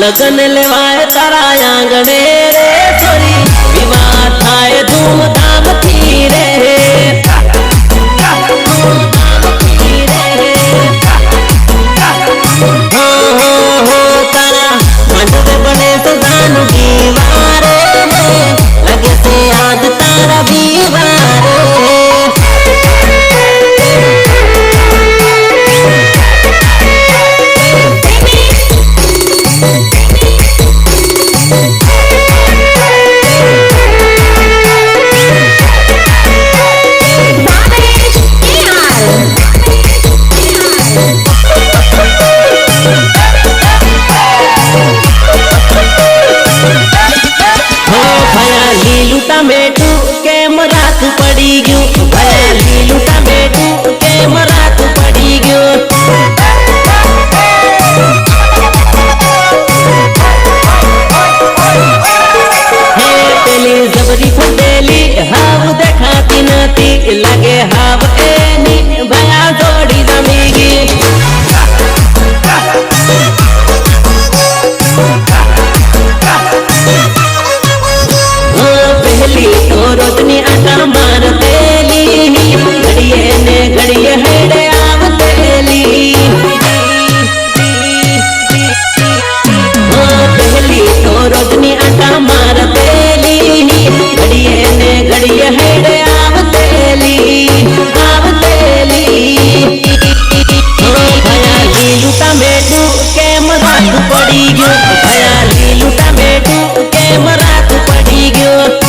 लगन लेवाए तारा आंगणे रे छोरी विवाह थाए धूमधाम थी रे तारा मंडप बने सदान दीवार लगे से याद तारा दीवार टमेटू के मरात पड़ी गयो भया लीलू टमेटू के मरात पड़ी गयो हे पेली जबरी फुटेली हाव देखाती नती लगे हाव एनी भया जोड़ी जमीगी रोजनी आटा मार तेली घड़िए ने घड़िए हेड़े आव तेली पहली तो रोजनी आटा मार तेली घड़िए ने घड़िए हेड़े आव तेली भया लीलू टमेटू के मरात पड़ी गयो भया लीलू टमेटू के मरात पड़ी गयो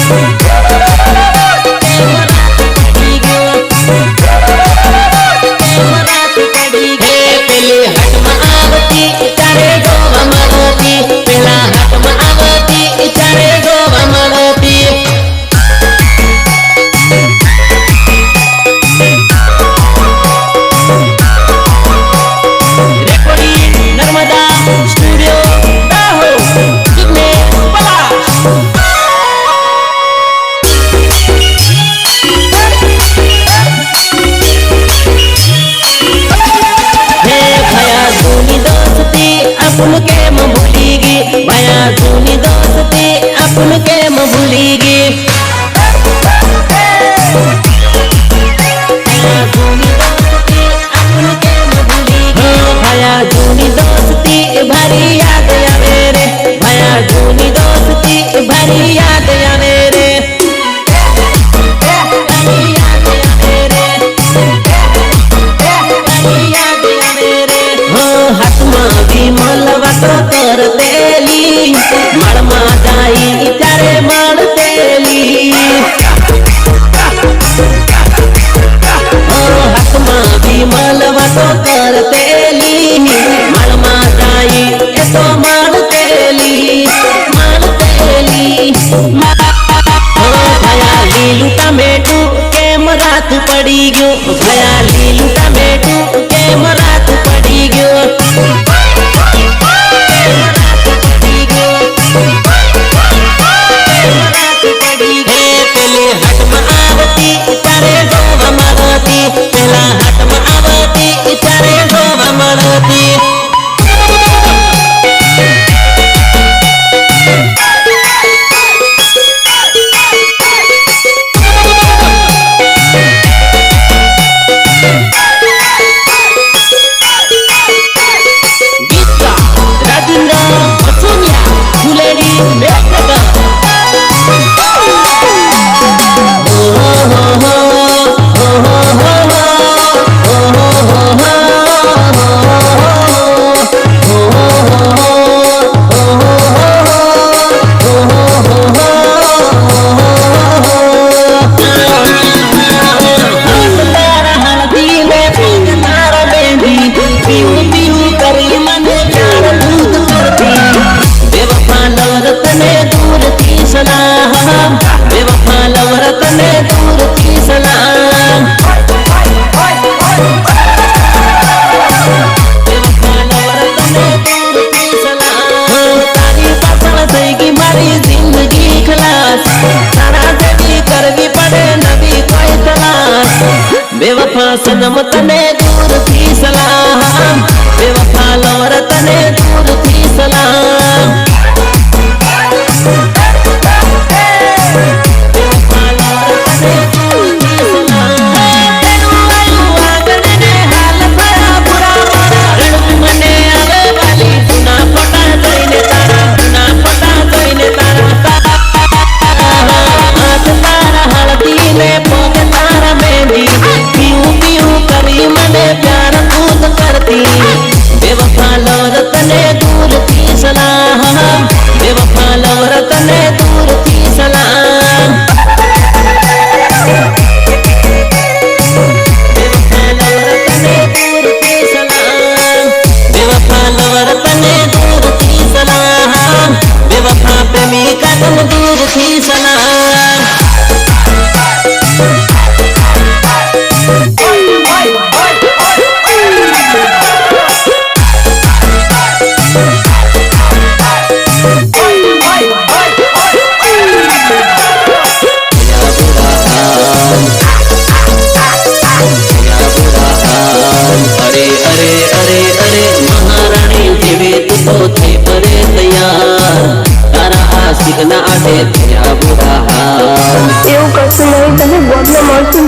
अपन के म भूलीगी भया जूनी दोस्ती अपन के म भूलीगी भया जूनी दोस्ती भरी याद आवे रे भया जूनी दोस्ती भरी याद आवे रे मलवा तो कर तेली मड़मा जाई चारे मड़ तेली हकमा भी मलवा तो कर तेली मड़मा जाई तो मड़ तेली भया लीलू टमेटू के मरात पड़ी गयो भया लीलू टमेटू के मरात पड़ी गयो बेवफा सनम तने दूर थी सलाम, बेवफा लवर तने दूर थी सलाम।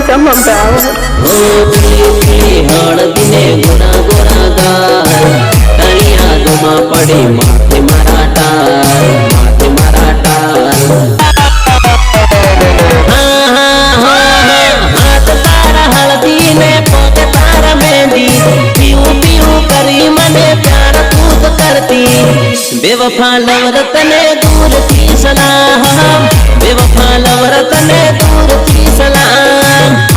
સમભાવ હળદીને ગોરા ગોરા ગાલ તારી યાદોમાં પડી માથે મારા ટાલ માથે મારા ટાલ હાથ તારા હળદી ને પગ તારા મહેંદી પીવું પીવું કરી મને પ્યાર તું જ કરતી બેવફા લવર તને દૂરથી સલામ બેવફા લવર તને દૂરથી સલામ